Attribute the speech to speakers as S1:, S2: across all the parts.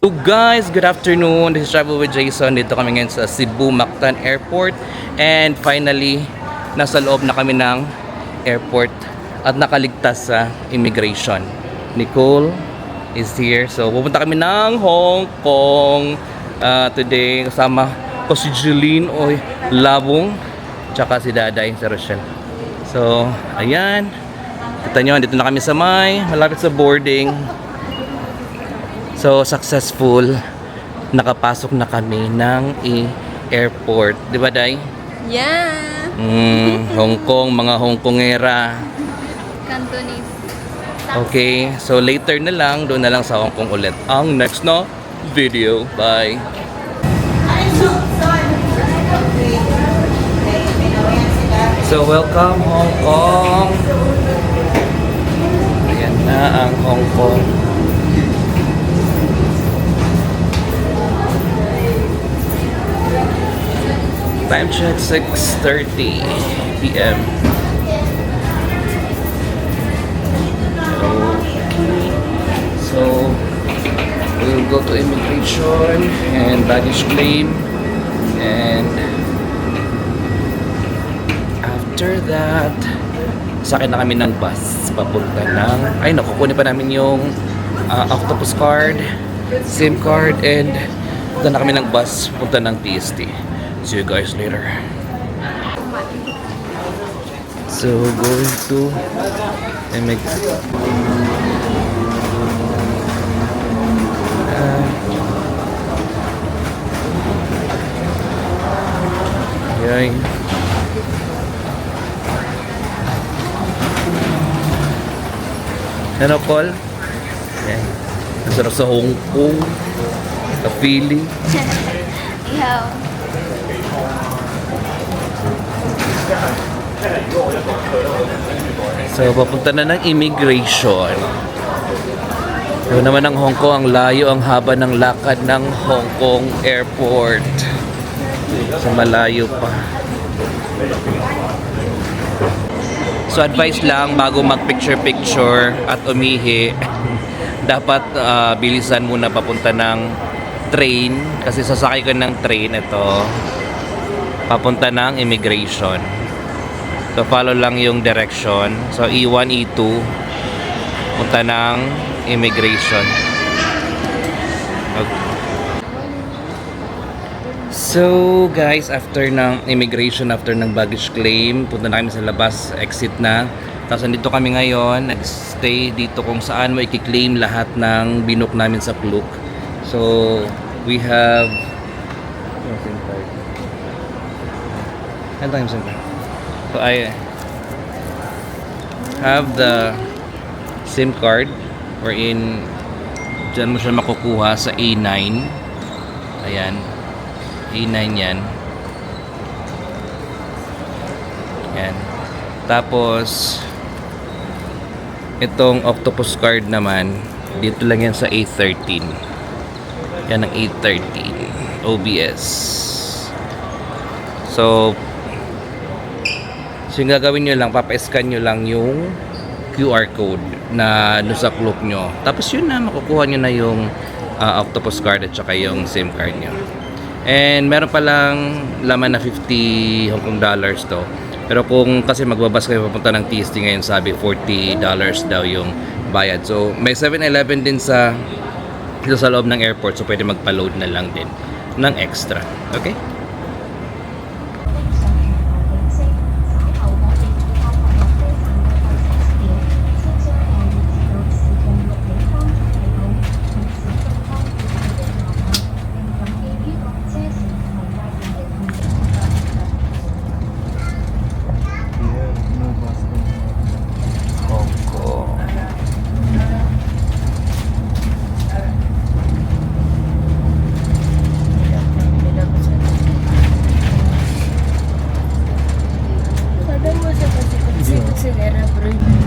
S1: So guys, good afternoon. This is Travel with Jason. Dito kami ngayon sa Cebu Mactan Airport. And finally, nasa loob na kami ng airport at nakaligtas sa immigration. Nicole is here. So pupunta kami ng Hong Kong today. Kasama ko si Jeline Oy Labong tsaka si Daday, si Rochelle. So, ayan. Kita nyo, dito na kami sa malapit sa boarding. So, successful. Nakapasok na kami ng airport. Di ba, Day?
S2: Yeah!
S1: Hong Kong, mga Hong Kongera.
S2: Cantonese.
S1: Okay, so later na lang, doon na lang sa Hong Kong ulit. Ang next na video. Bye! So, welcome Hong Kong! Ayan na ang Hong Kong. Time check 6:30 p.m. Okay. So we'll go to immigration and baggage claim, and after that sakay na kami ng bus papunta ng nakukunin pa namin yung octopus card, SIM card, and punta na kami ng bus punta ng TST. See you guys later. So going to Yay. Ano, Paul? Yan. Nasarap sa Hong Kong. Sa feeling.
S2: Yeah.
S1: So, papunta na ng immigration. So naman ang Hong Kong, ang layo, ang haba ng lakad ng Hong Kong Airport. So, malayo pa. So, advice lang bago mag-picture-picture at umihi, dapat bilisan muna papunta ng train. Kasi sasakay ka ng train ito papunta ng immigration. So, follow lang yung direction. So, E1, E2 punta ng immigration. Okay. So, guys, after ng immigration, after ng baggage claim, punta na kami sa labas, exit na. Tapos, nandito kami ngayon, nag-stay dito kung saan mo i-claim lahat ng binook namin sa Klook. So, we have so I have the SIM card wherein dyan mo siya makukuha sa A9. Ayan, A9 yan. Ayan. Tapos itong octopus card naman dito lang yan sa A13. Yan ang A13 OBS. So yung gagawin nyo lang, papa-scan nyo lang yung QR code na doon sa Klook nyo. Tapos yun na, makukuha nyo na yung octopus card at saka yung SIM card nyo. And meron palang laman na 50 Hong Kong dollars to. Pero kung kasi magbabas kayo papunta ng TST ngayon, sabi $40 daw yung bayad. So may 7-Eleven din dito sa loob ng airport, so pwede magpa-load na lang din ng extra. Okay?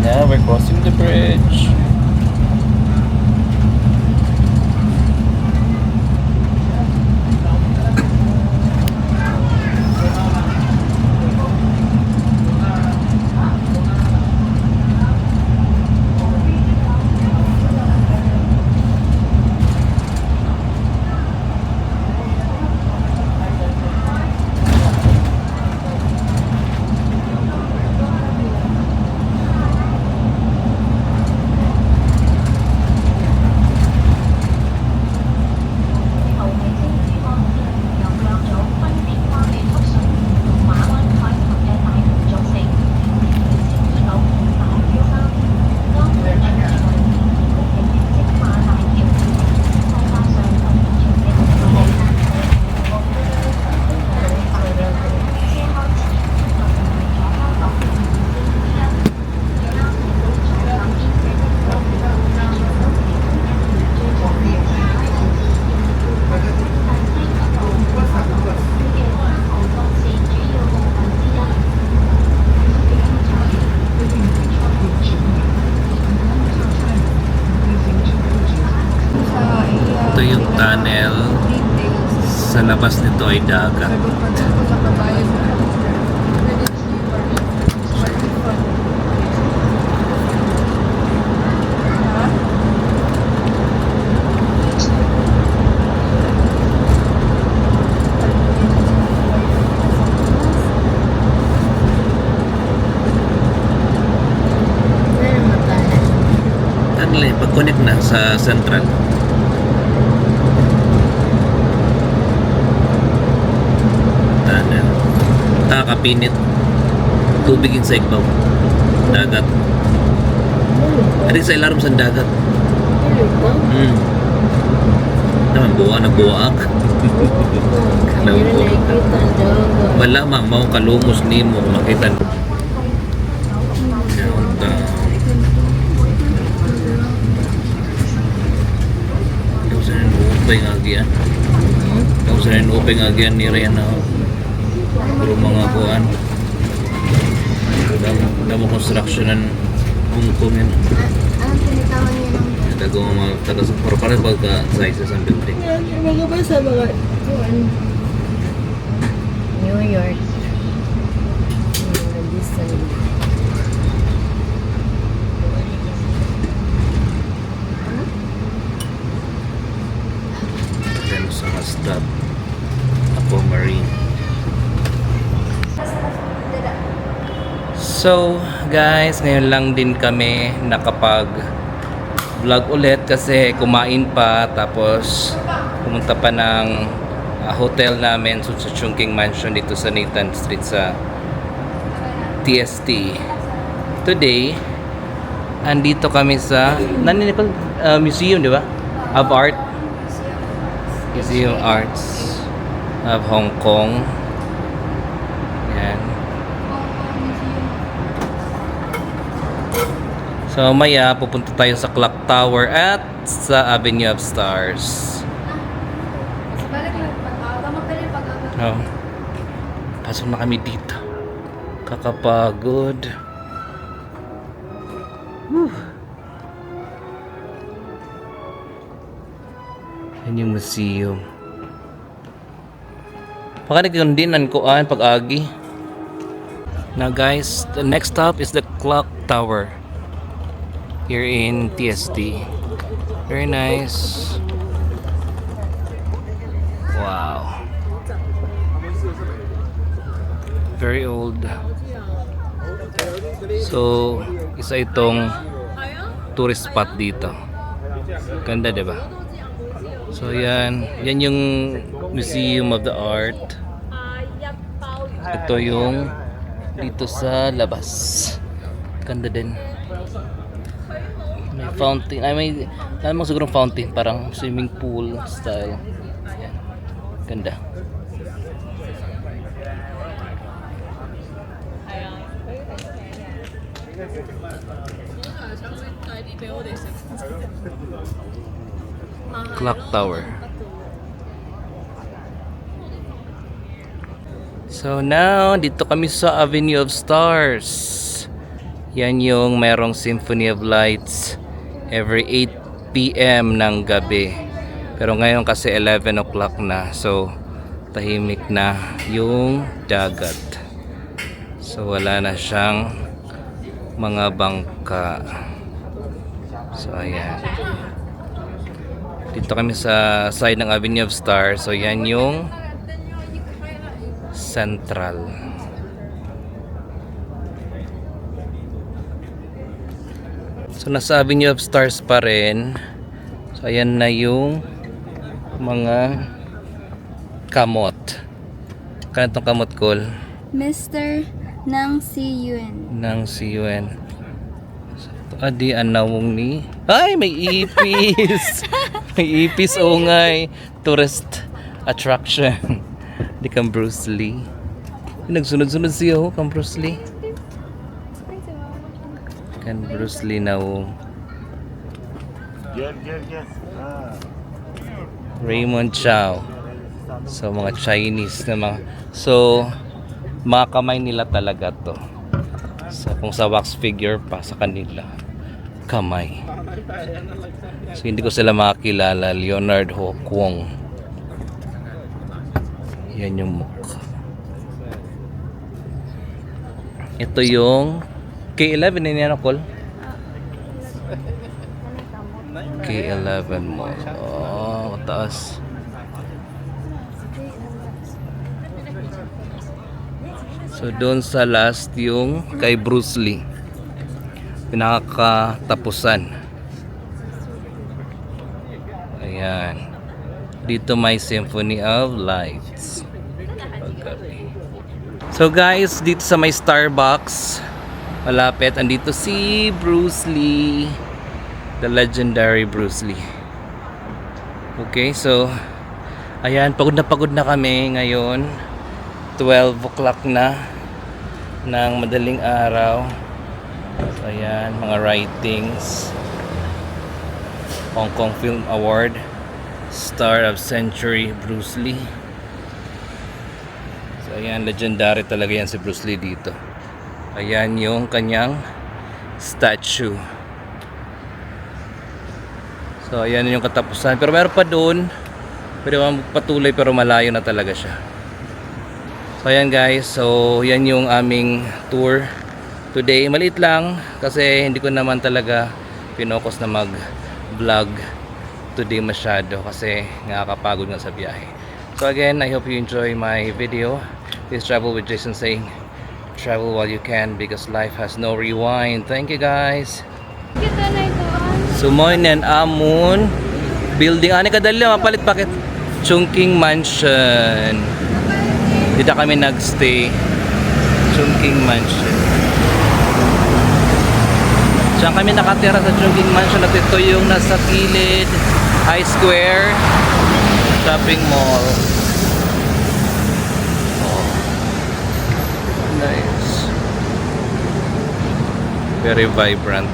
S1: Now we're crossing the bridge. labas nito ay dagat. Tanlay, pag-connect na sa central. Tana. Kakapinit. Tubig sa igbaw. Dagat. Adi sa ilalim sa dagat. Naman buwa, nagbuwaak. Wala mang mau kalumos ni mo kung makita. Daw sa upay nga agyan. Daw sa upay nga agyan ni Rena. Puro mga buwan. Damo constructionan Hong Kong yan.
S2: Anong tinitawan niyo ng
S1: Dago mga taga para pagka sizes ang building.
S2: mga ba sa mga New York?
S1: Then sa Mastad. Ako Marine. So guys, ngayon lang din kami nakapag vlog ulit kasi kumain pa tapos pumunta pa ng hotel namin sa Chungking Mansion dito sa Nathan Street sa TST. Today, andito kami sa museum, di ba? Of Art. Museum Arts of Hong Kong. Yan. So maya pupunta tayo sa Clock Tower at sa Avenue of Stars. Oh. Pasok na kami dito. Kakapagod. Whew. Yan yung museum. Pagkanikundinan ko pag-agi. Now guys, the next stop is the Clock Tower. Here in TST. Very nice. Wow. Very old. So, isa itong tourist spot dito. Ganda, diba? So, yan. Yan yung Museum of the Art. Ito yung dito sa labas. Ganda din. May fountain. May alam mo siguro fountain. Parang swimming pool style. Yan. Ganda. Clock Tower. So now, dito kami sa Avenue of Stars. Yan yung merong Symphony of Lights every 8 p.m. ng gabi. Pero ngayon kasi 11 o'clock na. So, tahimik na yung dagat. So, wala na siyang mga bangka. So, ayan. Dito kami sa side ng Avenue of Stars. So, yan yung Central. So, nasa Avenue of Stars pa rin. So, ayan na yung mga kamot. Kaya itong kamot call?
S2: Mr. Nang Si-yuen.
S1: Nang Si-yuen. So, adi anawong ni... Ay! May ipis! May ipis o ngay. Tourist attraction. Di kang Bruce Lee. Nagsunod-sunod siya kang Bruce Lee. Kan Bruce Lee na Raymond Chow. So mga Chinese na mga mga kamay nila talaga to. So kung sa wax figure pa sa kanila kamay. So hindi ko sila makakilala. Leonard Ho Kwong. Yan yung mukha. Ito yung K11 na niya, Col. K11 mo. Oh, mataas. So, doon sa last yung kay Bruce Lee. Pinakatapusan. Ayan. Dito may Symphony of Lights. Paggabi. So guys, dito sa may Starbucks, malapit, andito si Bruce Lee. The legendary Bruce Lee. Okay, so ayan, pagod na kami ngayon. 12 o'clock na ng madaling araw. So ayan, mga writings. Hong Kong Film Award, Star of Century, Bruce Lee. So ayan, legendary talaga yan si Bruce Lee dito. Ayan yung kanyang statue. So ayan yung katapusan. Pero meron pa doon. Pwede patuloy pero malayo na talaga siya. So ayan guys. So yan yung aming tour today. Maliit lang kasi hindi ko naman talaga pinokus na mag vlog today masyado kasi nakakapagod nga sa biyahe. So again, I hope you enjoy my video. This Travel with Jason saying, travel while you can because life has no rewind. Thank you guys.
S2: Kita na ito.
S1: Sumoy nen amon building ani kadali mapalit pakit Chungking Mansion. Dito kami nagstay. Chungking Mansion. Diyan kami nakatira sa Chungking Mansion at ito yung nasa gilid High Square Shopping Mall. Oh. Nice. Very vibrant.